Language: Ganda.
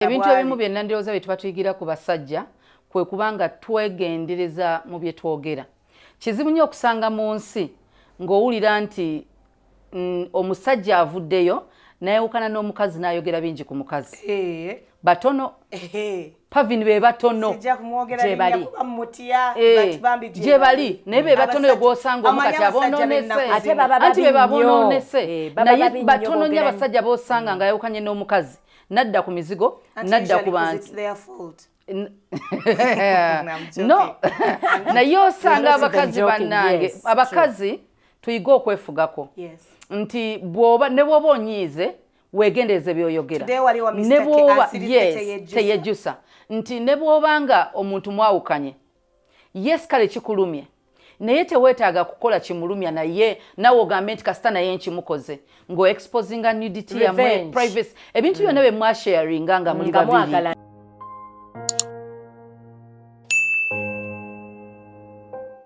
Ebintu ebimu byonna ndowooza bye tuba tuyigira ku basajja kwe kubanga twegendereza mu bye twogera. Kizibu nnyo okusanga mu nsi ng'owulira nti omusajja avuddeyo nayewukana n'omukazi n'ayogera bingi ku mukazi. Batono. Pavini be batono. Gye bali. Naye be batono yo gw'osanga omukati abonoonese. Anti be babonoonese. Naye batono nnyo abasajja b'osanga ng'ayewukanye n'omukazi. Nadda ku mizigo, nadda ku bantu. No. Naye osanga abakazi bannange, abakazi tuyiga okwefugako. Nti bw'oba ne bw'oba onyiize weegendereze by'oyogera. Ne bw'oba teyejusa. Nti ne bw'obanga omuntu mwawukanye. Yes kale kikulumye. Naye teweetaaga kukola kimulumya naye nawe ogambe nti kasita naye nkimukoze ngo exposinga nudity yamwe privacy ebintu byonna bye mwasharinga nga muli babiri.